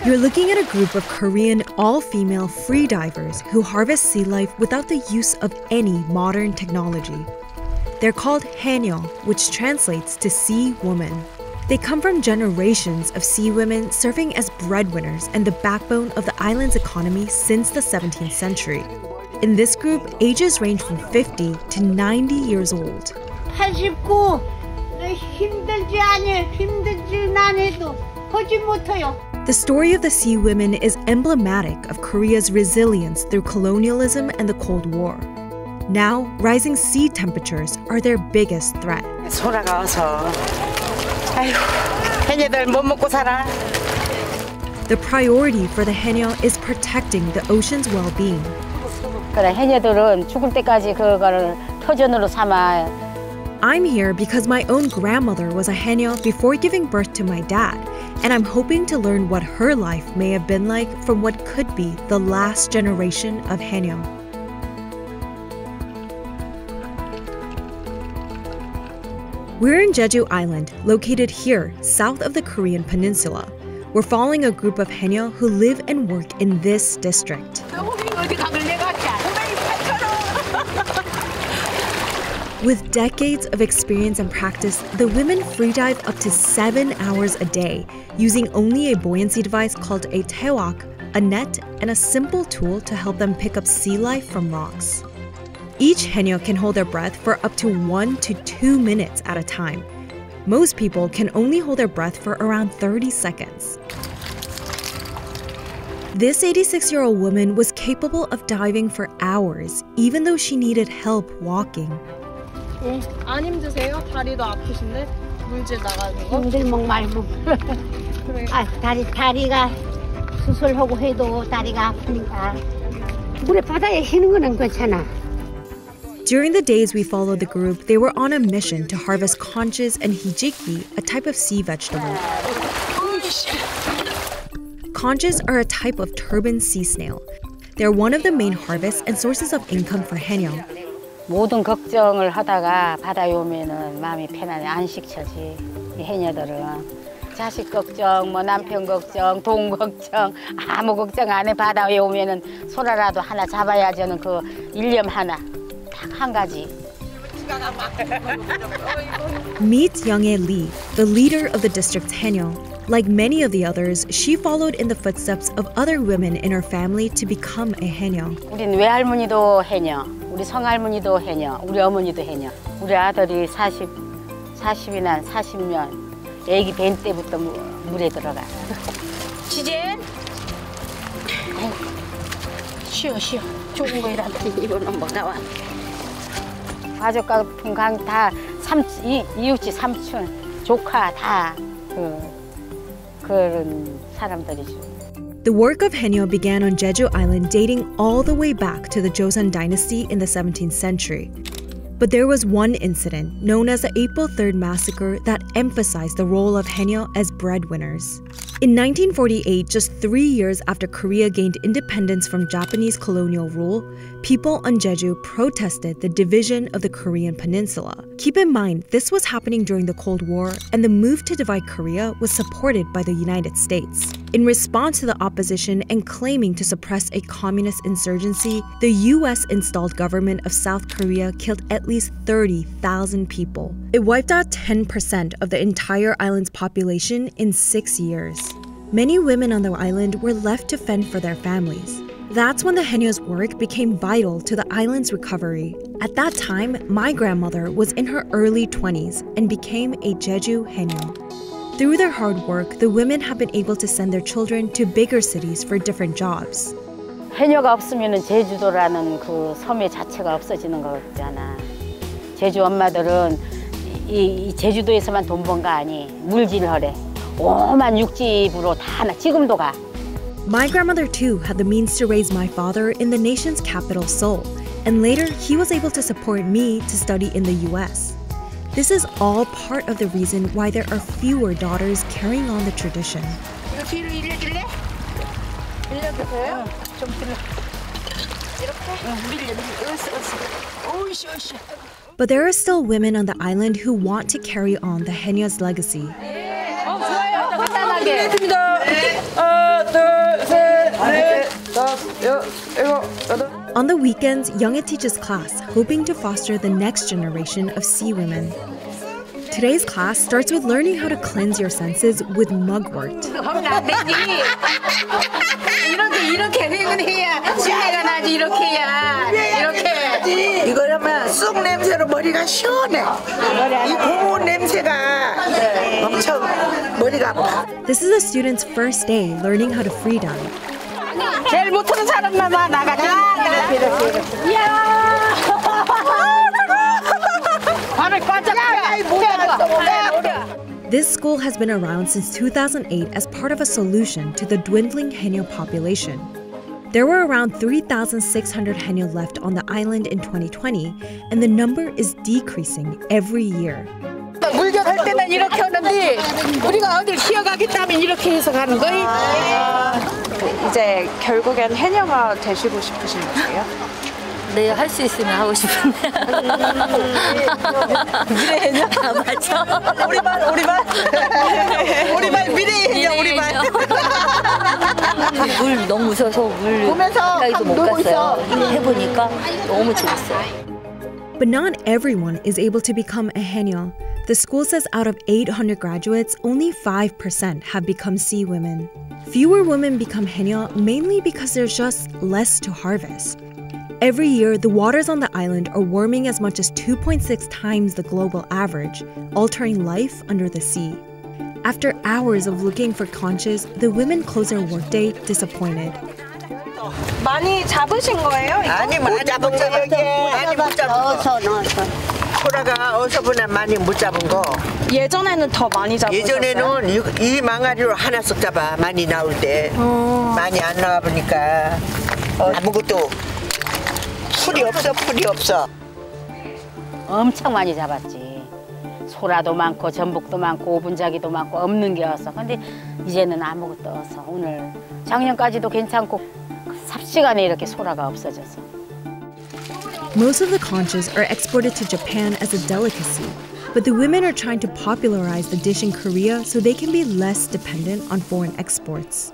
You're looking at a group of Korean all-female freedivers who harvest sea life without the use of any modern technology. They're called Haenyeo, which translates to sea woman. They come from generations of sea women serving as breadwinners and the backbone of the island's economy since the 17th century. In this group, ages range from 50 to 90 years old. 89. 힘들지는 않아도 하지 못해요. The story of the sea women is emblematic of Korea's resilience through colonialism and the Cold War. Now, rising sea temperatures are their biggest threat. 소라가 와서 아이고 해녀들 못 먹고 살아. The priority for the Haenyeo is protecting the ocean's well-being. 그래 해녀들은 죽을 때까지 그거를 터전으로 삼아. I'm here because my own grandmother was a Haenyeo before giving birth to my dad, and I'm hoping to learn what her life may have been like from what could be the last generation of Haenyeo. We're in Jeju Island, located here, south of the Korean peninsula. We're following a group of Haenyeo who live and work in this district. With decades of experience and practice, the women freedive up to 7 hours a day, using only a buoyancy device called a taewak, a net, and a simple tool to help them pick up sea life from rocks. Each Haenyeo can hold their breath for up to 1 to 2 minutes at a time. Most people can only hold their breath for around 30 seconds. This 86-year-old woman was capable of diving for hours, even though she needed help walking. 안 힘드세요? 다리도 아프신데 물질 나가지고. 힘들면 말고. 다리가 수술하고 해도 다리가 아프니까. 물에 바다에 쉬는 거는 괜찮아. During the days we followed the group, they were on a mission to harvest conches and hijiki, a type of sea vegetable. Conches are a type of turban sea snail. They're one of the main harvests and sources of income for Haenyeo. 모든 걱정을 하다가 바다에 오면은 마음이 편안해 안식처지 이 해녀들은 자식 걱정 뭐 남편 걱정 돈 걱정 아무 걱정 안 해 바다에 오면은 소라라도 하나 잡아야지 하는 그 일념 하나 딱 한 가지. Meet Young-hae Lee, the leader of the district's Haenyeo. Like many of the others, she followed in the footsteps of other women in her family to become a Haenyeo. 우린 외할머니도 해녀, 우리 성할머니도 해녀, 우리 어머니도 해녀. 우리 아들이 40년, 애기 뵌 때부터 물에 들어가. 지젠! 쉬어. 좋은 거 일하더니 이거는 뭐 나와. 가족 같은 강 다 이웃집 삼촌, 조카 다 그런 사람들이죠. The work of Haenyeo began on Jeju Island dating all the way back to the Joseon dynasty in the 17th century. But there was one incident, known as the April 3rd massacre, that emphasized the role of Haenyeo as breadwinners. In 1948, just 3 years after Korea gained independence from Japanese colonial rule, people on Jeju protested the division of the Korean peninsula. Keep in mind, this was happening during the Cold War, and the move to divide Korea was supported by the United States. In response to the opposition and claiming to suppress a communist insurgency, the US-installed government of South Korea killed at least 30,000 people. It wiped out 10% of the entire island's population in 6 years. Many women on the island were left to fend for their families. That's when the Haenyeo's work became vital to the island's recovery. At that time, my grandmother was in her early 20s and became a Jeju Haenyeo. Through their hard work, the women have been able to send their children to bigger cities for different jobs. 해녀가 없으면 제주도라는 그 섬의 자체가 없어지는 거잖아. 제주 엄마들은 이 제주도에서만 돈 번 거 아니. 물질하래. 오만 육지부로 다 나 지금도 가. My grandmother too had the means to raise my father in the nation's capital, Seoul, and later he was able to support me to study in the US. This is all part of the reason why there are fewer daughters carrying on the tradition. 이거 뒤로 일려줄래? 일려도 돼요? 좀 들려. 이렇게? 밀려. 오이씨. But there are still women on the island who want to carry on the Haenyeo's legacy. 좋아요. 꼼꼼하게. 하나, 둘, 셋, 넷, 다섯, 여섯, 일곱, 여덟. On the weekends, Youngie teaches class, hoping to foster the next generation of sea women. Today's class starts with learning how to cleanse your senses with mugwort. 하면 안 되지. 이렇게 해야 신뢰가 나지. 이렇게 해야. 이렇게. 이거라면 쑥 냄새로 머리가 시원해. 이 고무 냄새가 엄청 머리가 아파. This is the students' first day learning how to free dive. 제일 못하는 사람만 나가자. 이렇게. 이야. 발을 꽉 This school has been around since 2008 as part of a solution to the dwindling Haenyeo population. There were around 3,600 Haenyeo left on the island in 2020, and the number is decreasing every year. 물격할 때는 이렇게 하는데 우리가 어딜 쉬어가겠다면 이렇게 해서 가는 거예요. 이제 결국엔 해녀가 되시고 싶으신 거세요? 네, 할 수 있으면 하고 싶은데. 미래 해녀? 아, 맞죠? 우리말 미래 해녀 우리말. 물 너무 무서워서 물 가까이도 못 갔어요. 해보니까 너무 재밌어요. But not everyone is able to become a Haenyeo. The school says out of 800 graduates, only 5% have become sea women. Fewer women become Haenyeo mainly because there's just less to harvest. Every year, the waters on the island are warming as much as 2.6 times the global average, altering life under the sea. After hours of looking for conches, the women close their workday disappointed. 많이 잡으신 거예요? 아니 못 잡은 거 여기. 아니 못 잡은 거. 소라가 어서보나 많이 못 잡은 거. 예전에는 더 많이 잡으셨어요? 예전에는 이 망아리로 하나씩 잡아 많이 나올 때. 많이 안 나와 보니까 아무것도 풀이 없어. 엄청 많이 잡았지. 소라도 많고 전복도 많고 오분자기도 많고 없는 게 없어. 근데 이제는 아무것도 없어. 오늘 작년까지도 괜찮고 삽시간에 이렇게 소라가 없어져서. Most of the conches are exported to Japan as a delicacy, but the women are trying to popularize the dish in Korea so they can be less dependent on foreign exports.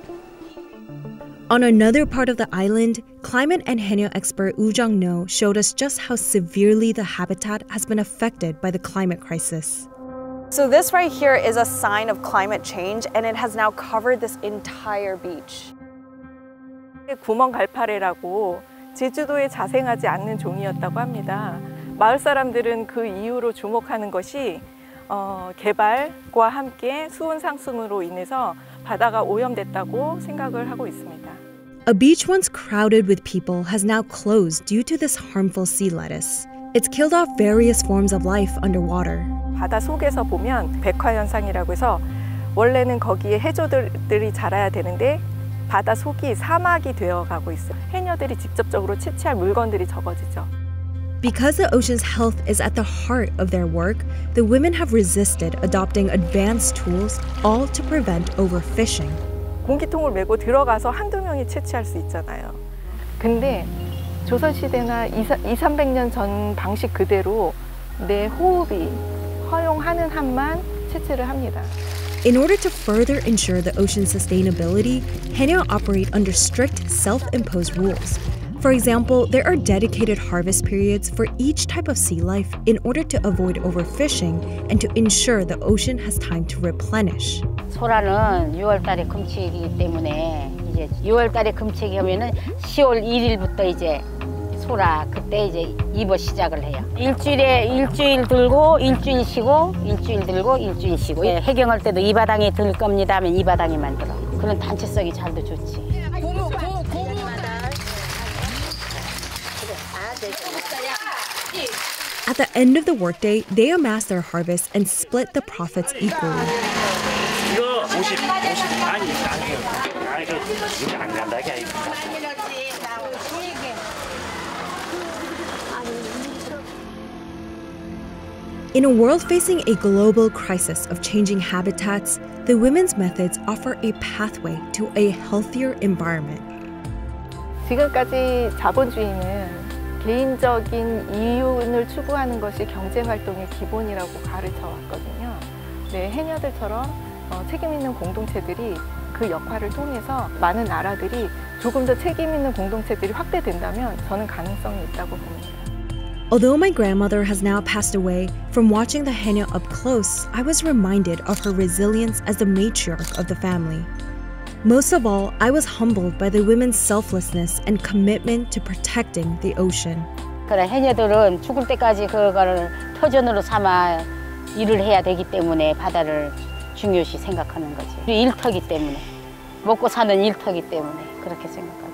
On another part of the island, climate and Haenyeo expert Woo Jung-no showed us just how severely the habitat has been affected by the climate crisis. So this right here is a sign of climate change, and it has now covered this entire beach. 구멍갈파래라고 제주도에 자생하지 않는 종이었다고 합니다. 마을 사람들은 그 이후로 주목하는 것이 개발과 함께 수온 상승으로 인해서 바다가 오염됐다고 생각을 하고 있습니다. A beach once crowded with people has now closed due to this harmful sea lettuce. It's killed off various forms of life underwater. 바다 속에서 보면 백화현상이라고 해서 원래는 거기에 해조들이 자라야 되는데 바다 속이 사막이 되어가고 있어요. 해녀들이 직접적으로 채취할 물건들이 적어지죠. Because the ocean's health is at the heart of their work, the women have resisted adopting advanced tools, all to prevent overfishing. 공기통을 메고 들어가서 한두 명이 채취할 수 있잖아요. 근데 조선시대나 200~300년 전 방식 그대로 내 호흡이 허용하는 한만 채취를 합니다. In order to further ensure the ocean's sustainability, Haenyeo operate under strict self-imposed rules. For example, there are dedicated harvest periods for each type of sea life in order to avoid overfishing and to ensure the ocean has time to replenish. 소라는 6월달에 금치이기 때문에 이제 6월달에 금치기 하면은 10월 1일부터 이제 소라 그때 이제 입어 시작을 해요. 일주일 들고 일주일 쉬고 일주일 들고 일주일 쉬고. 해경할 때도 이 바닥에 들 겁니다 하면 이 바닥에만 들어. 그런 단체성이 잘도 좋지. At the end of the workday, they amass their harvest and split the profits equally. 이거 50 아니 이거 안 간다게. In a world facing a global crisis of changing habitats, the women's methods offer a pathway to a healthier environment. 지금까지 자본주의는 개인적인 이윤을 추구하는 것이 경제활동의 기본이라고 가르쳐 왔거든요. 네, 해녀들처럼 책임 있는 공동체들이 그 역할을 통해서 많은 나라들이 조금 더 책임 있는 공동체들이 확대된다면 저는 가능성이 있다고 봅니다. Although my grandmother has now passed away, from watching the Haenyeo up close, I was reminded of her resilience as the matriarch of the family. Most of all, I was humbled by the women's selflessness and commitment to protecting the ocean. 그래, 해녀들은 죽을 때까지 그거를 터전으로 삼아 일을 해야 되기 때문에 바다를 중요시 생각하는 거지. 일터기 때문에, 먹고 사는 일터기 때문에 그렇게 생각하지.